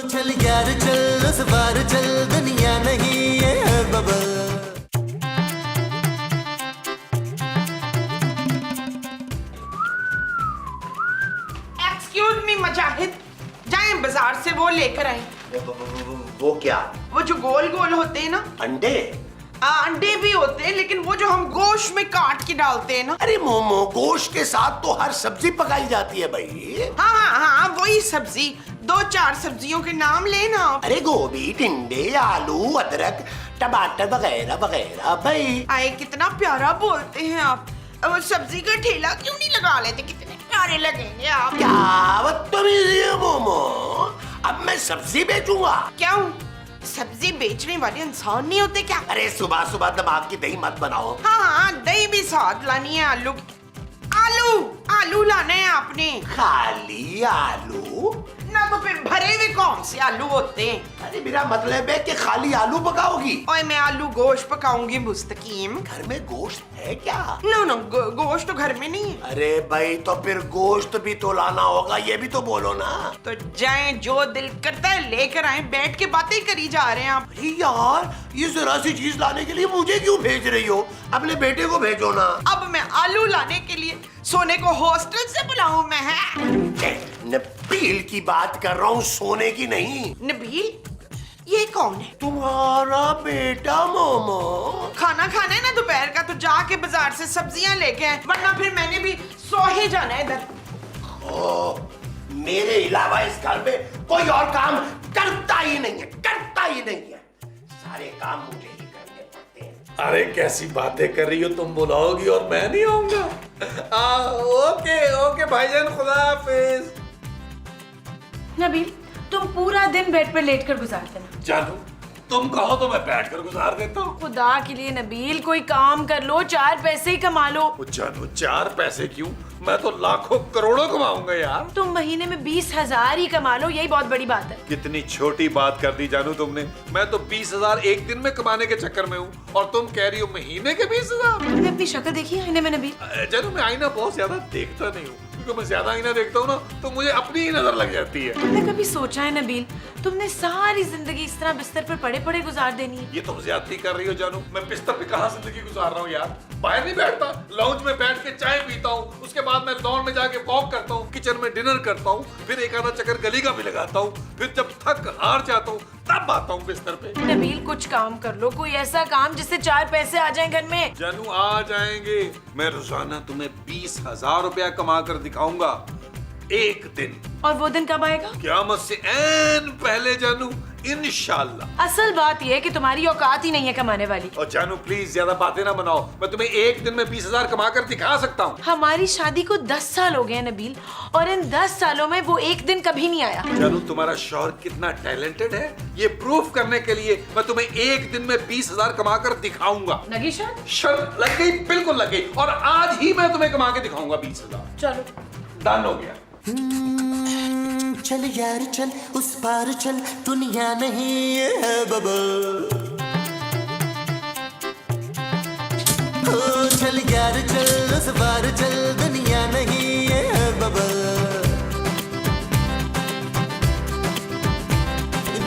चल यार चल उस बार चल दुनिया नहीं ये है बबल। एक्सक्यूज मी मुजाहिद, जाएं बाजार से वो लेकर आए। वो क्या? वो जो गोल गोल होते हैं ना। अंडे? अंडे भी होते हैं, लेकिन वो जो हम गोश्त में काट के डालते हैं ना। अरे मोमो, गोश्त के साथ तो हर सब्जी पकाई जाती है भाई। हाँ, वही सब्जी। 2-4 सब्जियों के नाम लेना। अरे गोभी, टिंडे, आलू, अदरक, टमाटर वगैरह वगैरह भाई। आए कितना प्यारा बोलते हैं आप। वो सब्जी का ठेला क्यों नहीं लगा लेते? कितने प्यारे लगेंगे आप। क्या बदतमीजी है मोमो, अब मैं सब्जी बेचूंगा? क्यों? सब्जी बेचने वाले इंसान नहीं होते क्या? अरे सुबह सुबह दिमाग की दही मत बनाओ। हाँ, दही भी साथ लानी है। आलू लाना है आपने। खाली आलू ना तो फिर भरे हुए कौन से आलू होते हैं? अरे मेरा मतलब है कि खाली आलू पकाओगी। ओए मैं आलू गोश्त पकाऊंगी मुस्तकीम। घर में गोश्त है क्या? नो, गोश्त तो घर में नहीं है। अरे भाई तो फिर गोश्त भी तो लाना होगा, ये भी तो बोलो ना। तो जाएं, जो दिल करता है लेकर आए। बैठ के बातें करी जा रहे हैं आप। अरे यार, ये जरा सी चीज लाने के लिए मुझे क्यों भेज रही हो? अपने बेटे को भेजो ना। अब मैं आलू लाने के लिए सोने को हॉस्टल से बुलाऊं मैं? है नबील की बात कर रहा हूँ, सोने की नहीं। नबील, ये कौन है? तुम्हारा बेटा मोमो। खाना खाना है ना दोपहर का, तो जाके बाजार से सब्जियां लेके आए, वरना फिर मैंने भी सो ही जाना है इधर। ओ, मेरे अलावा इस घर में कोई और काम करता ही नहीं है, करता ही नहीं है। सारे काम मुझे ही करने पड़ते हैं। अरे कैसी बातें कर रही हो तुम, बुलाओगी और मैं नहीं आऊंगा? ओके भाईजान, खुदा हाफिज। नबील, तुम पूरा दिन बेड पर लेटकर गुजार देना। जानू, तुम कहो तो मैं बैठकर गुजार देता हूँ। खुदा के लिए नबील, कोई काम कर लो, 4 पैसे ही कमा लो। जानू, 4 पैसे क्यों, मैं तो लाखों करोड़ों कमाऊंगा यार। तुम महीने में 20,000 ही कमा लो, यही बहुत बड़ी बात है। कितनी छोटी बात कर दी जानू तुमने। मैं तो 20,000 एक दिन में कमाने के चक्कर में हूँ, और तुम कह रही हो महीने के 20,000। तुमने अपनी शक्ल देखी है आईने में नबील? जानू, मैं आईना बहुत ज्यादा देखता नहीं हूँ, क्योंकि मैं ज्यादा आईना देखता हूँ ना तो मुझे अपनी ही नजर लग जाती है। तुमने कभी सोचा है नबील, तुमने सारी जिंदगी इस तरह बिस्तर पर पड़े पड़े गुजार देनी है? ये तुम ज्यादती कर रही हो जानू। मैं बिस्तर पे कहाँ जिंदगी गुजार रहा हूँ यार। बाहर नहीं बैठता, लाउंज में बैठ के चाय पीता हूँ, उसके बाद मैं लॉन में जाके वॉक करता हूँ, किचन में डिनर करता हूँ, फिर एक आधा चक्कर गली का भी लगाता हूँ, फिर जब थक हार जाता हूँ तब आता हूँ बिस्तर पे। नबील, कुछ काम कर लो, कोई ऐसा काम जिससे 4 पैसे आ जाएं घर में। जानू, आ जाएंगे। मैं रोजाना तुम्हें 20,000 रुपया कमा कर दिखाऊंगा, एक दिन। और वो दिन कब आएगा? क़यामत से ऐन पहले जानू, इंशाल्लाह। असल बात यह है कि तुम्हारी औकात ही नहीं है कमाने वाली। और जानू प्लीज ज्यादा बातें ना बनाओ, मैं तुम्हें एक दिन में 20,000 कमा कर दिखा सकता हूँ। हमारी शादी को 10 साल हो गए हैं नबील, और इन 10 सालों में वो एक दिन कभी नहीं आया। जानू, तुम्हारा शौहर कितना टैलेंटेड है, ये प्रूफ करने के लिए मैं तुम्हें एक दिन में 20,000 कमा कर दिखाऊंगा। लगी शर्त? शर्त लग गई, बिल्कुल लग गई, और आज ही मैं तुम्हें कमा के दिखाऊंगा 20,000। चलो, डन हो गया। चल यार चल उस पार चल दुनिया नहीं ये है बबल। चल यार चल उस पार चल दुनिया नहीं ये है बबल।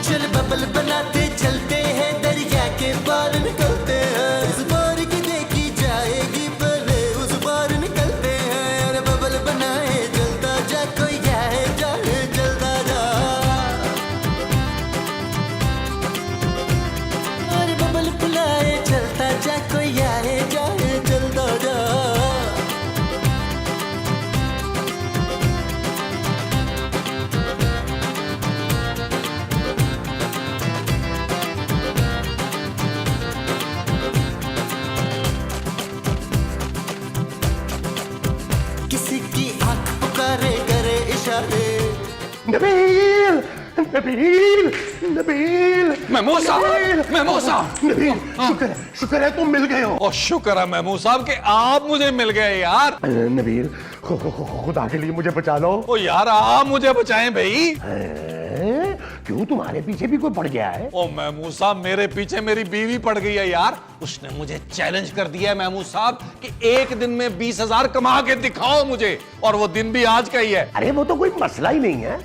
चल बबल बनाते चलते हैं, दरिया के पार निकलते हैं। उस पार की देखी जाएगी पहले, उस पार निकलते हैं। अरे बबल बनाए चलता जा, कोई जाए जाए चलता जा। अरे बबल बुलाए चलता जा, कोई आए जाए चलता जा। किसी की आंख पुकारे करे इशारे। नबील, नबील, नबील, महमूद साहब, महमूद साहब। नबील, शुक्र है तुम मिल गए हो। और शुक्र है महमूद साहब कि आप मुझे मिल गए यार। नबील, खुदा के लिए मुझे बचा लो। ओ यार, आप मुझे बचाएं भाई। क्यों, तुम्हारे पीछे भी कोई पड़ गया है? ओ महमूद साहब, मेरे पीछे मेरी बीवी पड़ गई है यार। उसने मुझे चैलेंज कर दिया है महमूद साहब कि एक दिन में 20,000 कमा के दिखाओ मुझे, और वो दिन भी आज का ही है। अरे वो तो कोई मसला ही नहीं है,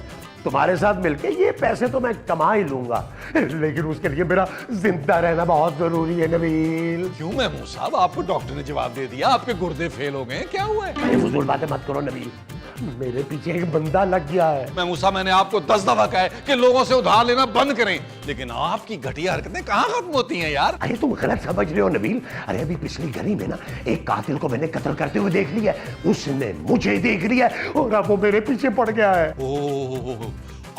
तुम्हारे साथ मिलके ये पैसे तो मैं कमा ही लूंगा, लेकिन उसके लिए मेरा जिंदा रहना बहुत जरूरी है नबील। क्यों महमूद साहब, आपको डॉक्टर ने जवाब दे दिया, आपके गुर्दे फेल हो गए, क्या हुआ है? अरे फजूल बातें मत करो नबील, मेरे पीछे एक बंदा लग गया है। महमूद साहब, मैंने आपको 10 दफा कहा है कि लोगों से उधार लेना बंद करें, लेकिन आपकी घटिया हरकतें कहाँ खत्म होती हैं यार? अरे तुम गलत समझ रहे हो नबील। अरे अभी पिछली गली में ना एक कातिल को मैंने कत्ल करते हुए देख लिया, उसने मुझे देख लिया और अब वो मेरे पीछे पड़ गया है। ओह,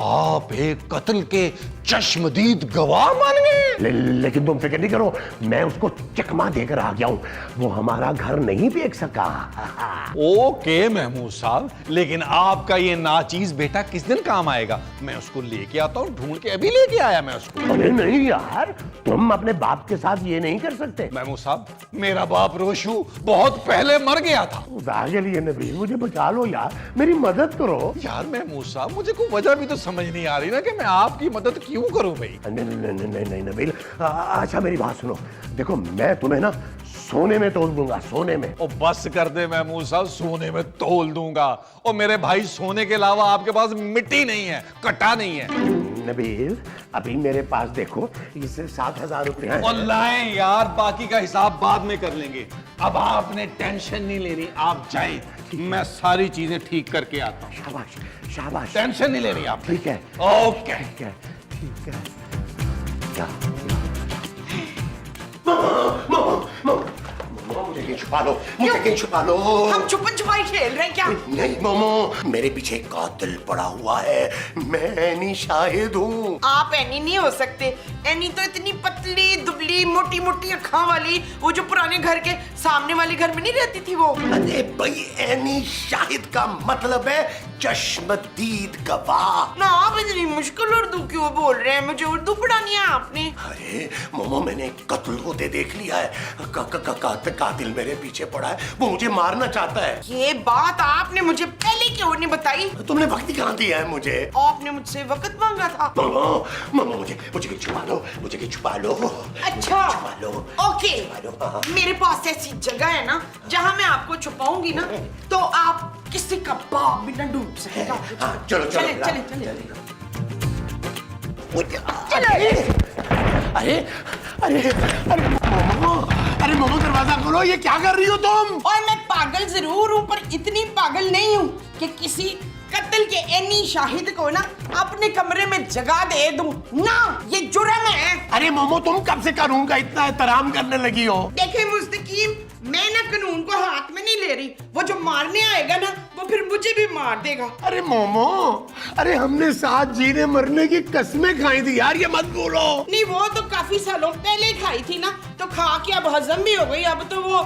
आप एक कत्ल के चश्मदीद गवाह बन गए। लेकिन तुम फिक्र नहीं करो, मैं उसको चकमा देकर आ गया हूं, वो हमारा घर नहीं बेच सका। ओके महमूद साहब, लेकिन आपका ये नाचीज बेटा किस दिन काम आएगा? मैं उसको लेके आता हूँ, ढूंढ के अभी लेके आया मैं उसको। अरे नहीं यार, तुम अपने बाप के साथ ये नहीं कर सकते। महमूद साहब, मेरा बाप रोशू बहुत पहले मर गया था। खुदा के लिए नबील मुझे बचा लो यार, मेरी मदद करो। यार महमूद साहब, मुझे कोई वजह भी तो समझ नहीं आ रही ना कि मैं आपकी मदद क्यों करूं भाई? नहीं नबील, अच्छा मेरी बात सुनो, देखो मैं तुम्हें ना सोने में तोल दूंगा, सोने में। ओ बस कर दे महमूद साहब, सोने में तोल दूंगा। और मेरे भाई, सोने के अलावा आपके पास मिट्टी नहीं है, कटा नहीं है। नबील अभी मेरे पास देखो, इससे 7,000 रुपए हैं। और लाएं यार, बाकी का हिसाब बाद में कर लेंगे। अब आपने टेंशन नहीं लेनी, आप जाएं, मैं सारी चीजें ठीक करके आता हूँ। शाबाश शाबाश, टेंशन नहीं लेनी आप। ठीक है ओके। ठीक है ठीक है। क्या मुझे कहीं छुपा लो, मुझे कहीं छुपा लो। हम छुपन छुपाई खेल रहे हैं क्या? नहीं मोमो, मेरे पीछे कातिल पड़ा हुआ है, मैं एनी शाहिद हूँ। आप एनी नहीं हो सकते। एनी तो इतनी पतली दुबली मोटी मोटी अखां वाली, वो जो पुराने घर के सामने वाले घर में नहीं रहती थी वो। अरे भाई, एनी शाहिद का मतलब है चश्मदीद गवाह। ना आप इतनी मुश्किल उर्दू क्यों बोल रहे हैं? मुझे उर्दू पढ़ानी है आपने। अरे मोमो, मैंने कत्ल होते देख लिया है, कातिल मेरे पीछे पड़ा है, वो मुझे मारना चाहता है। ये बात आपने मुझे पहले क्यों नहीं बताई? तुमने वक्त कहाँ दिया है मुझे? आपने मुझसे वक्त मांगा था। मोमो मुझे कहीं छुपा लो, मुझे कहीं छुपा लो। अच्छा छुपा लो। ओके, छुपा लो, हाँ। मेरे पास ऐसी जगह है ना जहाँ मैं आपको छुपाऊंगी ना, तो आप किसी का बाप भी न डूब सकेगा। हाँ, चलो चलो चले चले चले। अरे अरे अरे मोमो, अरे मोमो दरवाजा खोलो, ये क्या कर रही हो तुम? और मैं पागल जरूर हूँ, पर इतनी पागल नहीं हूँ कि किसी कत्ल के एनी शाहिद को ना अपने कमरे में जगह दे दूं ना, ये जुर्म है। अरे मोमो, तुम कब से कानून का इतना एहतराम करने लगी हो? देखे मुस्तकीम, मैं ना कानून को हाथ में नहीं ले रही, वो जो मारने आएगा ना वो फिर मुझे भी मार देगा। अरे मोमो, अरे हमने साथ जीने मरने की कसमें खाई थी यार, ये मत बोलो। नहीं, वो तो काफी सालों पहले खाई थी ना, तो खा के अब हजम भी हो गई, अब तो वो।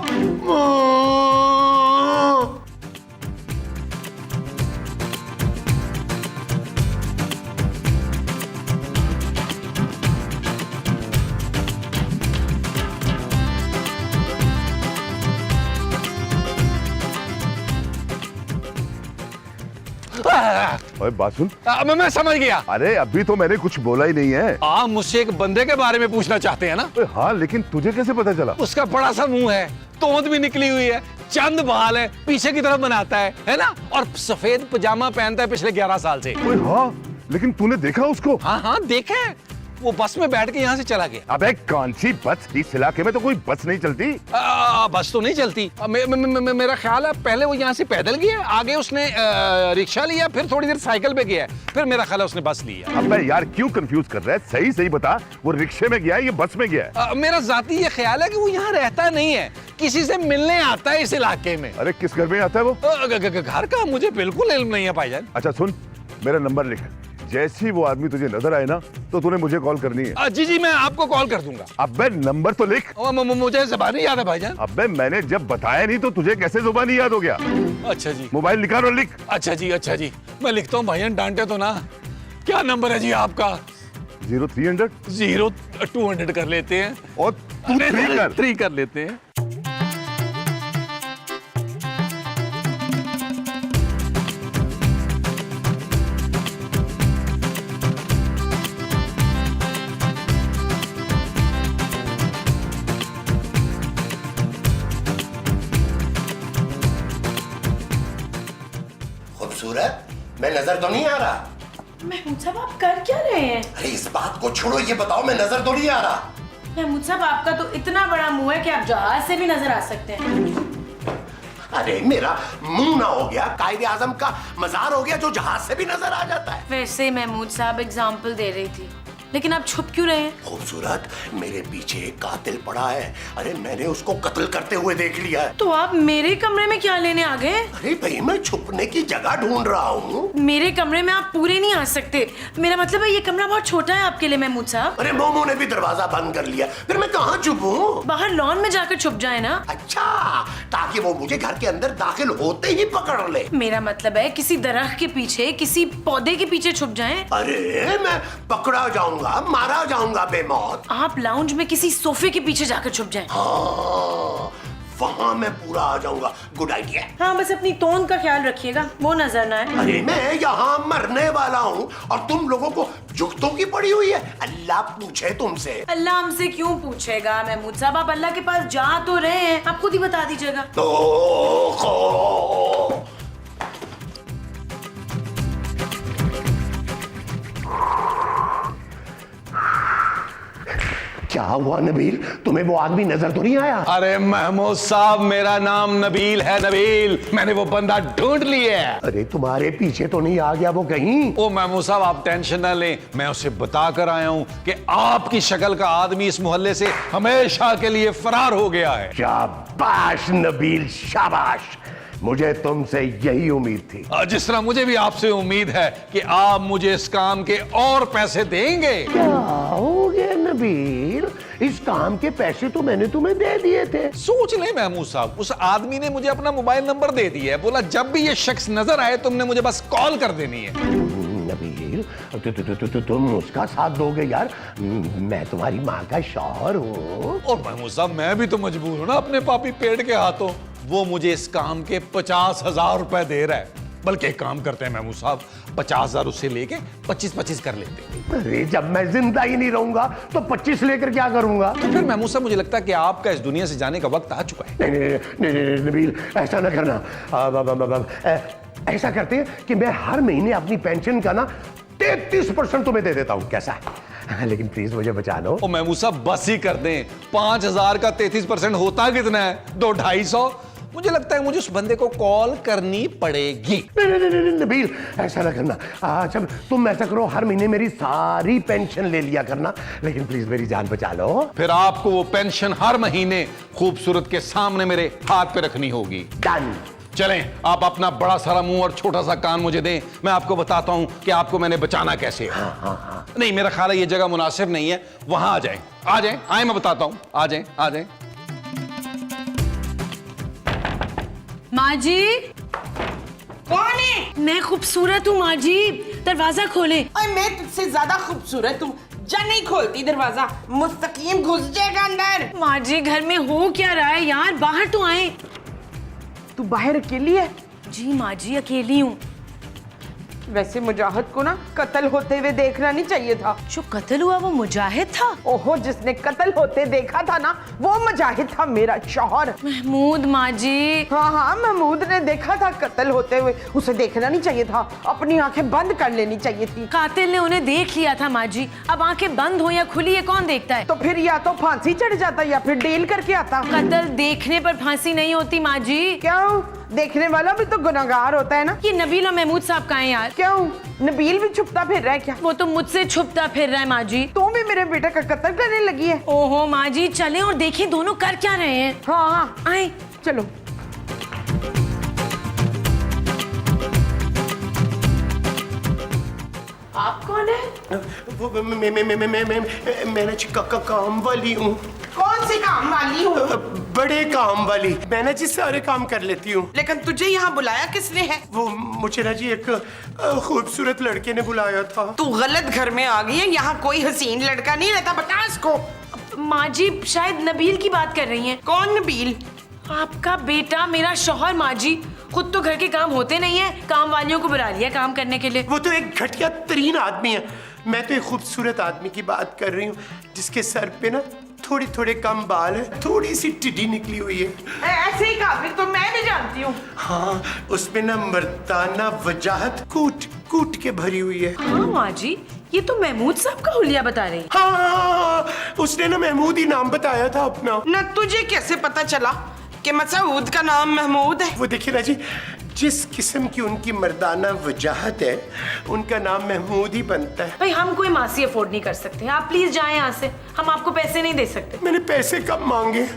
ओए बात सुन। मैं समझ गया। अरे अभी तो मैंने कुछ बोला ही नहीं है। आप मुझसे एक बंदे के बारे में पूछना चाहते हैं ना? ओए हाँ, लेकिन तुझे कैसे पता चला? उसका बड़ा सा मुंह है, तोंद भी निकली हुई है, चंद बाल है, पीछे की तरफ बनाता है ना? और सफेद पजामा पहनता है पिछले 11 साल से। ओए हाँ, लेकिन तूने देखा उसको? हाँ हाँ, देखे, वो बस में बैठ के यहाँ से चला गया। अबे कौन सी बस? इस इलाके में तो कोई बस नहीं चलती। बस तो नहीं चलती। मेरा ख्याल है पहले वो यहाँ से पैदल गया, आगे उसने रिक्शा लिया, फिर थोड़ी देर साइकिल पे गया, फिर मेरा ख्याल है उसने बस लिया। अबे यार क्यों कंफ्यूज कर रहा है? सही सही बता, वो रिक्शे में गया है या बस में गया है? मेरा जाती ये ख्याल है कि वो यहाँ रहता नहीं है, किसी से मिलने आता है इस इलाके में। अरे किस घर में आता है वो? घर का मुझे बिल्कुल इल्म नहीं है भाईजान। अच्छा सुन, मेरा नंबर लिख, जैसे ही वो आदमी तुझे नजर आए ना तो तूने मुझे कॉल करनी है। जी मैं आपको कॉल कर दूंगा। अबे नंबर तो लिख। मुझे ज़बानी याद है भाईजान। अबे मैंने जब बताया नहीं तो तुझे कैसे जुबानी याद हो गया? अच्छा जी। मोबाइल निकाल और लिख। अच्छा जी मैं लिखता हूँ भाईजान, डांटे तो ना। क्या नंबर है जी आपका? 0300 0200 कर लेते हैं। और तू 3 कर लेते हैं। खूबसूरत, मैं नजर तो नहीं आ रहा? महमूद साहब आप कर क्या रहे हैं? अरे इस बात को छोड़ो, ये बताओ मैं नजर तो नहीं आ रहा? महमूद साहब आपका तो इतना बड़ा मुंह है कि आप जहाज से भी नजर आ सकते हैं। अरे मेरा मुंह ना हो गया कायदे आजम का मजार हो गया जो जहाज से भी नजर आ जाता है। वैसे महमूद साहब एग्जाम्पल दे रही थी, लेकिन आप छुप क्यों रहे हैं? खूबसूरत, मेरे पीछे एक कातिल पड़ा है। अरे मैंने उसको कत्ल करते हुए देख लिया है। तो आप मेरे कमरे में क्या लेने आ गए? अरे भाई मैं छुपने की जगह ढूंढ रहा हूँ। मेरे कमरे में आप पूरे नहीं आ सकते। मेरा मतलब है ये कमरा बहुत छोटा है आपके लिए महमूद साहब। अरे मोमो ने भी दरवाजा बंद कर लिया, फिर मैं कहाँ छुपूं? बाहर लॉन में जाकर छुप जाए ना। अच्छा, ताकि वो मुझे घर के अंदर दाखिल होते ही पकड़ ले। मेरा मतलब है किसी दरख्त के पीछे, किसी पौधे के पीछे छुप जाएं। अरे मैं पकड़ा जाऊंगा, मारा जाऊंगा बेमौत। आप लाउंज में किसी सोफे के पीछे जाकर छुप जाएं। हाँ, वहाँ मैं पूरा आ जाऊंगा। Good idea. हाँ, बस अपनी टोन का ख्याल रखिएगा, वो नजर ना आए। अरे मैं यहाँ मरने वाला हूँ और तुम लोगों को जुगतों की पड़ी हुई है। अल्लाह पूछे तुमसे। अल्लाह हमसे क्यों पूछेगा महमूद साहब? आप अल्लाह के पास जा तो रहे हैं, आप खुद ही बता दीजिएगा। क्या हुआ नबील, तुम्हें वो आदमी नजर तो नहीं आया? अरे महमूद साहब, मेरा नाम नबील है, नबील। मैंने वो बंदा ढूंढ लिया है। अरे तुम्हारे पीछे तो नहीं आ गया वो कहीं? ओ महमूद साहब, आप टेंशन ना लें, मैं उसे बता कर आया हूं कि आपकी शक्ल का आदमी इस मोहल्ले से हमेशा के लिए फरार हो गया है। शाबाश नबील, शाबाश। मुझे तुमसे यही उम्मीद थी। जिस तरह मुझे भी आपसे उम्मीद है कि आप मुझे इस काम के और पैसे देंगे। क्या हो गया नबील, इस काम के पैसे तो मैंने तुम्हें दे दिए थे। सोच ले महमूद साहब, उस आदमी ने मुझे अपना मोबाइल नंबर दे दिया है, बोला जब भी ये शख्स नजर आए तुमने मुझे बस कॉल कर देनी है। नबील, तुम उसका साथ दोगे यार? मैं तुम्हारी माँ का शौहर हूँ। और महमूद साहब, मैं भी तो मजबूर हूं ना अपने पापी पेट के हाथों। वो मुझे इस काम के 50,000 रुपए दे रहा है। बल्कि एक काम करते हैं महमूद साहब, 50,000 उससे लेके 25-25 कर लेते हैं। अरे जब मैं जिंदा ही नहीं रहूंगा तो 25 लेकर क्या करूंगा? तो फिर महमूद साहब, मुझे लगता है कि आपका इस दुनिया से जाने का वक्त आ चुका है। नहीं, नबील, ऐसा ना करना। ऐसा करते हैं कि मैं हर महीने अपनी पेंशन का ना 33% तुम्हें दे देता हूँ, कैसा है? लेकिन प्लीज मुझे बचा लो। ओ महमूद साहब, बस ही कर दें। 5,000 का 33% होता कितना है? 200-250। मुझे लगता है मुझे उस बंदे को कॉल करनी पड़ेगी। नहीं, नबील, ऐसा ना करना। अच्छा तुम ऐसा करो, हर महीने मेरी सारी पेंशन ले लिया करना, लेकिन प्लीज मेरी जान बचा लो। फिर आपको वो पेंशन हर महीने खूबसूरत के सामने मेरे हाथ पे रखनी होगी। डन। चलें, आप अपना बड़ा सारा मुंह और छोटा सा कान मुझे दें, मैं आपको बताता हूं कि आपको मैंने बचाना कैसे है। हाँ। नहीं, मेरा ख्याल है ये जगह मुनासिब नहीं है, वहां आ जाएं। आ जाएं, आए, मैं बताता हूं। आ जाएं, आ जाएं। माँ जी। कौन है? मैं खूबसूरत हूँ माँ जी, दरवाजा खोले। और मैं तुझसे ज्यादा खूबसूरत हूँ। जा, नहीं खोलती दरवाजा, मुस्तकीम घुस जाएगा अंदर। माँ जी, घर में हो क्या रहा है यार? बाहर तो आए। तू बाहर अकेली है? जी माँ जी, अकेली हूँ। वैसे मुजाहिद को ना कत्ल होते हुए देखना नहीं चाहिए था। जो कत्ल हुआ वो मुजाहिद था? ओहो, जिसने कत्ल होते देखा था ना वो मुजाहिद था, मेरा शौहर। महमूद माँ जी। हाँ, महमूद ने देखा था कत्ल होते हुए, उसे देखना नहीं चाहिए था, अपनी आंखें बंद कर लेनी चाहिए थी। कातिल ने उन्हें देख लिया था माँ जी, अब आंखें बंद हो या खुली ये कौन देखता है? तो फिर या तो फांसी चढ़ जाता या फिर डील करके आता। कत्ल देखने पर फांसी नहीं होती माँ जी। क्यों? देखने वाला भी तो गुनहगार होता है ना। ये नबील और महमूद साहब कहाँ हैं यार? क्यों? नबील भी छुपता फिर रहा है क्या? वो तो मुझसे छुपता फिर रहा है माँ जी। तू भी मेरे बेटे का कत्ल करने लगी है? ओहो माँ जी, चलें और देखें दोनों कर क्या रहे हैं। हाँ, आए। चलो। आप कौन है? मैं काम वाली हूँ। कौन सी काम वाली हूँ? बड़े काम वाली। मैं ना जी सारे काम कर लेती हूँ। लेकिन तुझे यहाँ बुलाया किसने है? वो मुझे ना जी एक खूबसूरत लड़के ने बुलाया था। तू गलत घर में आ गई है, यहाँ कोई हसीन लड़का नहीं रहता, बता इसको। माँ जी, शायद नबील की बात कर रही हैं। कौन नबील? आपका बेटा, मेरा शौहर माँ जी। खुद तो घर के काम होते नहीं है, काम वालियों को बुला लिया काम करने के लिए। वो तो एक घटिया तरीन आदमी है। मैं तो एक खूबसूरत आदमी की बात कर रही हूँ जिसके सर पे ना थोड़े थोड़े कम बाल है, थोड़ी सी टिड्डी निकली हुई है। ऐसे ही काफी तो मैं भी जानती हूँ। हाँ, उसमें ना मर्दाना वजाहत कूट कूट के भरी हुई है। हाँ माँ जी, ये तो महमूद साहब का हुलिया बता रही है। हाँ, उसने ना महमूद ही नाम बताया था अपना। ना तुझे कैसे पता चला कि मसूद का नाम महमूद है? वो देखिए ना जी, जिस किस्म की उनकी मर्दाना वजाहत है, उनका नाम महमूद ही बनता है। भाई हम कोई मासी अफोर्ड नहीं कर सकते, आप प्लीज जाएं यहाँ से, हम आपको पैसे नहीं दे सकते। मैंने पैसे कब मांगे?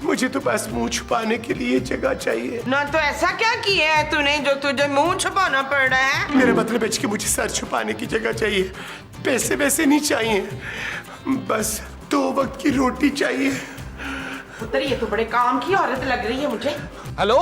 मुझे तो बस मुंह छुपाने के लिए जगह चाहिए। ना तो ऐसा क्या किया है तूने जो तुझे मुंह छुपाना पड़ रहा है? मेरा मतलब है कि मुझे सर छुपाने की जगह चाहिए, पैसे वैसे नहीं चाहिए, बस 2 वक्त की रोटी चाहिए। पुत्र ये तो बड़े काम की औरत लग रही है मुझे। हेलो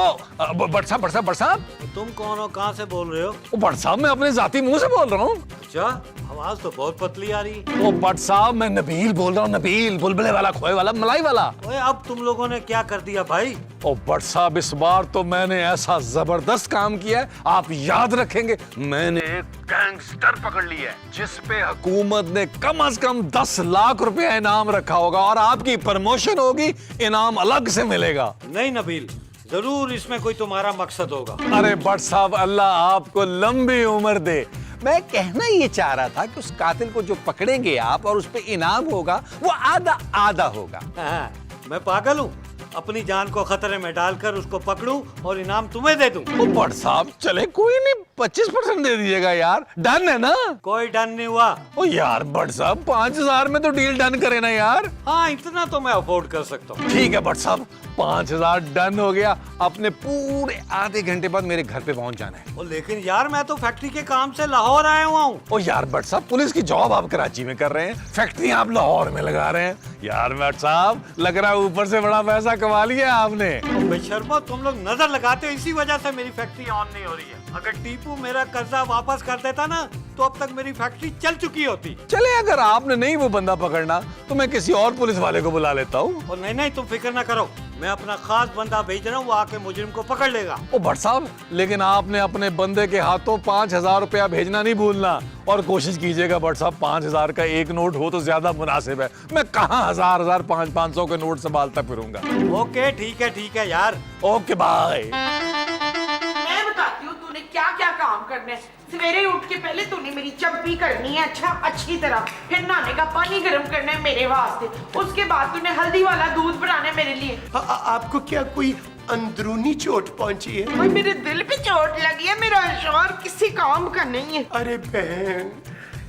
बट साहब तुम कौन हो, कहाँ से बोल रहे हो? बट साहब मैं अपने जाती मुंह से बोल रहा हूँ। अच्छा, आवाज तो बहुत पतली आ रही। ओ बट साहब मैं नबील बोल रहा हूँ, नबील, बुलबुले वाला, खोए वाला, मलाई वाला। ओए अब तुम लोगों ने क्या कर दिया भाई? ओ बट साहब इस बार तो मैंने ऐसा जबरदस्त काम किया है, आप याद रखेंगे। मैंने एक गैंगस्टर पकड़ लिया है जिस पे हुकूमत ने कम से कम 10 लाख रुपया इनाम रखा होगा और आपकी प्रमोशन होगी, इनाम अलग से मिलेगा। नहीं नबील, जरूर इसमें कोई तुम्हारा मकसद होगा। अरे बट साहब अल्लाह आपको लंबी उम्र दे। मैं कहना ये चाह रहा था कि उस कातिल को जो पकड़ेंगे आप और उस पे इनाम होगा वो आधा आधा होगा। हाँ, मैं पागल हूँ? अपनी जान को खतरे में डालकर उसको पकड़ूं और इनाम तुम्हें दे दूं? ओ बट साहब चले कोई नहीं, 25% दे दीजिएगा यार, डन है ना? कोई डन नहीं हुआ। ओ यार बट साहब 5000 में तो डील डन करे ना यार। हाँ, इतना तो मैं अफोर्ड कर सकता हूँ। ठीक है बट साहब 5000 डन हो गया। अपने पूरे आधे घंटे बाद मेरे घर पे पहुंच जाना है। ओ लेकिन यार मैं तो फैक्ट्री के काम से लाहौर आया हुआ हूँ। ओ यार बट साहब पुलिस की जॉब आप कराची में कर रहे हैं, फैक्ट्री आप लाहौर में लगा रहे हैं। यार बट साहब लग रहा है ऊपर से बड़ा पैसा कमा लिया आपने। बेशर्मो, तुम लोग नजर लगाते हो, इसी वजह से मेरी फैक्ट्री ऑन नहीं हो रही है। अगर टीपू मेरा कर्जा वापस कर देता ना तो अब तक मेरी फैक्ट्री चल चुकी होती। चले अगर आपने नहीं वो बंदा पकड़ना तो मैं किसी और पुलिस वाले को बुला लेता हूँ। और नहीं, तुम फिक्र ना करो, मैं अपना खास बंदा भेज रहा हूँ, वो आके मुजरिम को पकड़ लेगा। ओ भट्ट साहब लेकिन आपने अपने बंदे के हाथों 5000 रुपया भेजना नहीं भूलना और कोशिश कीजिएगा भट्ट साहब 5000 का एक नोट हो तो ज्यादा मुनासिब है। मैं कहाँ 1000 500 के नोट संभालता फिरूंगा। ओके ठीक है यार। Okay bye. मैं बताती हूँ तूने क्या क्या काम करने हैं। सवेरे उठ के पहले तूने मेरी चंपी करनी है अच्छी तरह, फिर नहाने का पानी गर्म करना है मेरे वास्ते, उसके बाद तूने हल्दी वाला दूध बनाना है मेरे लिए। आपको क्या कोई अंदरूनी चोट पहुंची है? भाई मेरे दिल पे चोट लगी है, मेरा शौहर किसी काम का नहीं है। अरे बहन,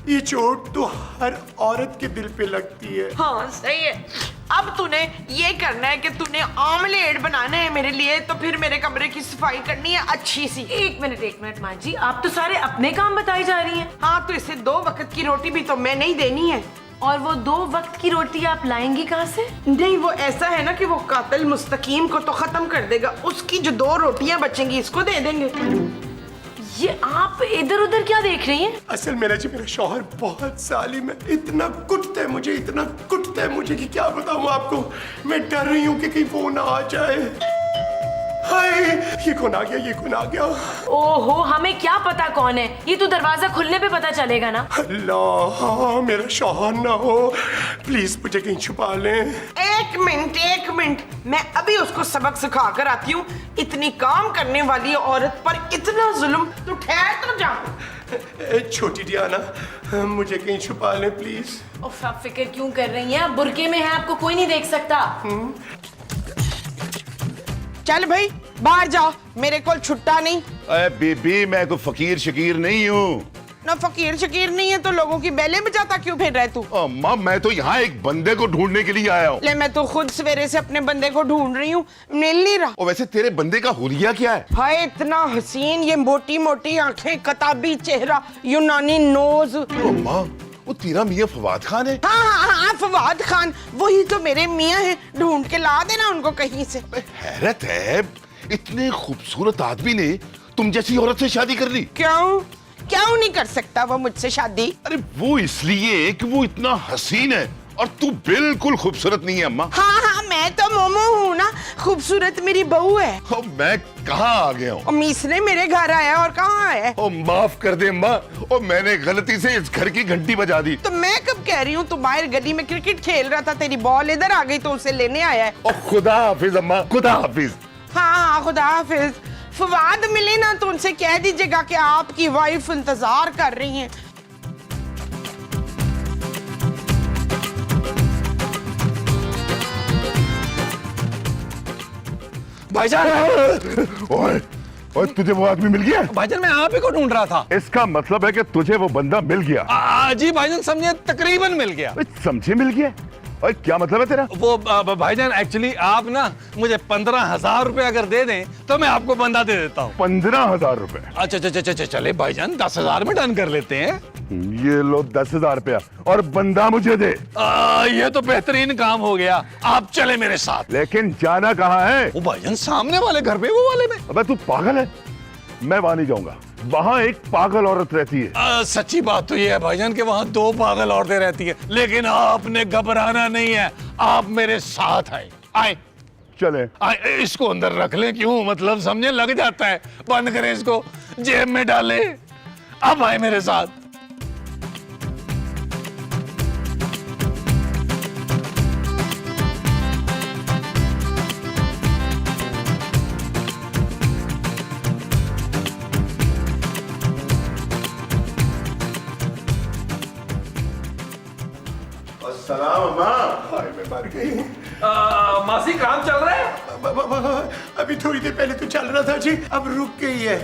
ये चोट तो हर औरत के दिल पे लगती है। हाँ सही है। अब तूने ये करना है कि तूने आमलेट बनाना है मेरे लिए, तो फिर मेरे कमरे की सफाई करनी है अच्छी सी। एक मिनट माँ जी, आप तो सारे अपने काम बताई जा रही हैं। हाँ तो इसे 2 वक्त की रोटी भी तो मैं नहीं देनी है। और वो 2 वक्त की रोटी आप लाएंगी कहाँ से? नहीं वो ऐसा है ना कि वो कातिल मुस्तकीम को तो खत्म कर देगा, उसकी जो 2 रोटियां बचेंगी इसको दे देंगे। ये आप इधर उधर क्या देख रही हैं? असल में जी मेरा शौहर बहुत जालिम है, इतना कुटता है मुझे कि क्या बताऊं आपको। मैं डर रही हूँ कि कहीं वो ना आ जाए। हाय, ये कौन आ गया? ओहो, हमें क्या पता कौन है, ये तो दरवाजा खुलने पे पता चलेगा ना। अल्लाह, मेरा शौहर ना हो, प्लीज मुझे कहीं छुपा लें। एक मिनट, मैं अभी उसको सबक सिखा कर आती हूँ। इतनी काम करने वाली औरत पर इतना जुल्म, तो ठहर तो जा। छोटी डियाना, मुझे कहीं छुपा लें प्लीज। उफ, आप फिक्र क्यों कर रही हैं? आप बुर्के में हैं, आपको कोई नहीं देख सकता। चल भाई बाहर जाओ, मेरे को छुट्टा नहीं। अरे बीबी, मैं कोई फकीर शकीर नहीं हूँ। ना फकीर शकीर नहीं है तो लोगों की बेलें बजाता क्यों फिर रहे तू? अम्मा, मैं तो यहाँ एक बंदे को ढूंढने के लिए आया हूँ। ले मैं तो खुद सवेरे से अपने बंदे को ढूंढ रही हूँ, मिल नहीं रहा। और वैसे तेरे बंदे का हुलिया क्या है? हाय इतना हसीन, ये मोटी मोटी आंखें, कताबी चेहरा, यूनानी नोज। अम्मा, वो तेरा मियाँ फवाद खान है? हाँ, फवाद खान, वही तो मेरे मियाँ हैं। ढूंढ के ला देना उनको कहीं से। हैरत है, इतने खूबसूरत आदमी ने तुम जैसी औरत से शादी कर ली। क्यों नहीं कर सकता वो मुझसे शादी? अरे वो इसलिए कि वो इतना हसीन है और तू बिल्कुल खूबसूरत नहीं है अम्मा। हाँ, मैं तो मोमो हूँ ना, खूबसूरत मेरी बहू है। और मैं कहाँ आ गया हूँ? मीसने मेरे घर आया और कहाँ आया? ओ माफ कर दे अम्मा, और मैंने गलती से इस घर की घंटी बजा दी। तो मैं कब कह रही हूँ, तू बाहर गली में क्रिकेट खेल रहा था, तेरी बॉल इधर आ गई तो उसे लेने आया है। और खुदा हाफिज अम्मा, खुदा हाफिज। हाँ खुदा हाफिज। फवाद मिले ना तो उनसे कह दीजिएगा कि आपकी वाइफ इंतजार कर रही हैं। भाईजान ओए ओए तुझे वो आदमी मिल गया? भाईजान मैं आप ही को ढूंढ रहा था। इसका मतलब है कि तुझे वो बंदा मिल गया? जी भाईजान समझे तकरीबन मिल गया। समझे मिल गया? और क्या मतलब है तेरा? वो भाईजान एक्चुअली आप ना मुझे 15,000 रुपए अगर दे दें तो मैं आपको बंदा दे देता हूँ। 15,000 रुपए? अच्छा चले भाईजान 10,000 में डन कर लेते हैं। ये लो 10,000 रुपया और बंदा मुझे दे। ये तो बेहतरीन काम हो गया, आप चले मेरे साथ। लेकिन जाना कहाँ है? वो भाईजान सामने वाले घर पे, वो वाले में। अबे तू पागल है? मैं वहां नहीं जाऊंगा, वहां एक पागल औरत रहती है। सच्ची बात तो ये है भाईजान कि वहाँ 2 पागल औरतें रहती है, लेकिन आपने घबराना नहीं है, आप मेरे साथ आए। आए चले। इसको अंदर रख ले, क्यों मतलब समझे, लग जाता है। बंद करें इसको, जेब में डाले। अब आए मेरे साथ। सलाम अम्मा। हाय मैं मर गई। मासी काम चल रहा है? अभी थोड़ी देर पहले तो चल रहा था जी, अब रुक गई है।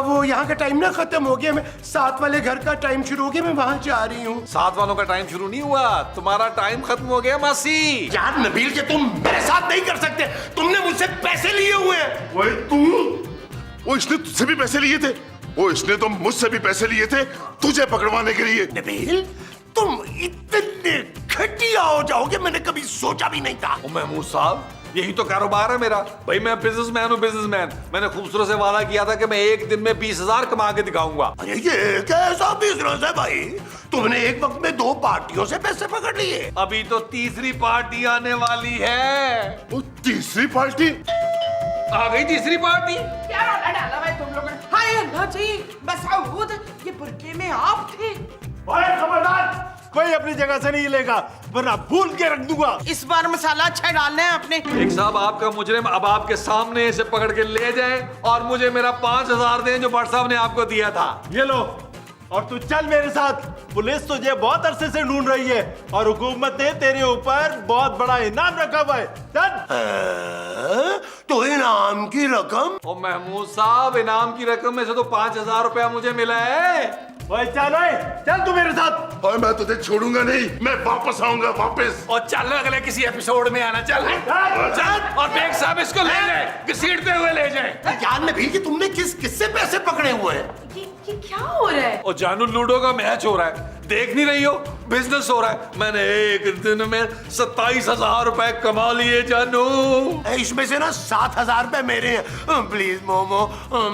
वो यहाँ का टाइम ना खत्म हो गया, मैं 7 वाले घर का टाइम शुरू हो गया, मैं वहाँ जा रही हूँ। 7 वालों का टाइम शुरू नहीं हुआ, तुम्हारा टाइम खत्म हो गया मासी। यार नबील के तुम मेरे साथ नहीं कर सकते, तुमने मुझसे पैसे लिए हुए हैं। वही तू? वो इसने तुझसे भी पैसे लिए थे? वो इसने तो मुझसे भी पैसे लिए थे तुझे पकड़वाने के लिए। नबील तुम इतने घटिया हो जाओगे मैंने कभी सोचा भी नहीं था। महमूद साहब यही तो कारोबार है मेरा। भाई मैं बिजनेसमैन हूँ, बिजनेसमैन। मैंने खूबसूरत से वादा किया था कि मैं एक दिन में 20,000 कमा के दिखाऊंगा। अरे ये कैसा बिजनेस है भाई? तुमने एक वक्त में 2 पार्टियों से पैसे पकड़ लिए। अभी तो तीसरी पार्टी आने वाली है। वो तीसरी पार्टी? आ गई तीसरी पार्टी। क्या रौला डाला भाई तुम लोगों ने? हाय अल्लाह जी, मसऊद ये बुरके में आप थे। खबरदार, कोई अपनी जगह से नहीं लेगा वरना भूल के रख दूंगा। इस बार मसाला अच्छा डालना है आपने। एक साहब आपका मुजरिम अब आपके सामने से पकड़ के ले जाए और मुझे मेरा 5,000 दें जो भट्ट साहब ने आपको दिया था। ये लो, और तू चल मेरे साथ। पुलिस तुझे बहुत अरसे से ढूंढ रही है और हुकूमत ने तेरे ऊपर बहुत बड़ा इनाम रखा हुआ है। चल। तो इनाम की रकम? ओ महमूद साहब इनाम की रकम में से तो 5,000 रुपया मुझे मिला है। ओए चल तू मेरे साथ। और मैं तुझे छोड़ूंगा नहीं, मैं वापस आऊंगा वापस। और चल अगले किसी एपिसोड में आना। चल चल, और बेग साहब इसको ले जाए, घसीटते हुए ले जाए। यार नबील कि तुमने किससे पैसे पकड़े हुए हैं? ये क्या हो रहा है? और जानू लूडो का मैच हो रहा है, देख नहीं रही हो? बिजनेस हो रहा है। मैंने एक दिन में 27,000 रुपए कमा लिए जानू। इसमें से ना 7,000 रुपए मेरे हैं। प्लीज मोमो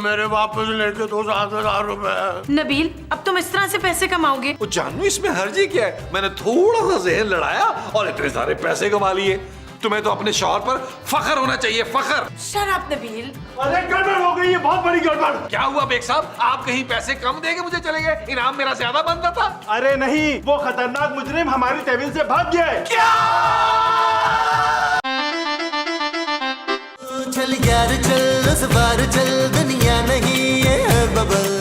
मेरे वापस लेके दो 7,000 रुपए। नबील अब तुम इस तरह से पैसे कमाओगे? वो जानू इसमें हर्जी क्या है? मैंने थोड़ा सा जहन लड़ाया और इतने सारे पैसे कमा लिए। तुम्हें तो अपने शौहर पर फख्र होना चाहिए, फख्र। Shut up Nabeel. अरे गड़बड़ हो गई है, बहुत बड़ी गड़बड़। क्या हुआ बेग साहब, आप कहीं पैसे कम देके मुझे चले गए? इनाम मेरा ज्यादा बनता था। अरे नहीं, वो खतरनाक मुजरिम हमारी तहवील से भाग गया है। क्या? चल यार चल, उस बार चल, दुनिया नहीं है बबल।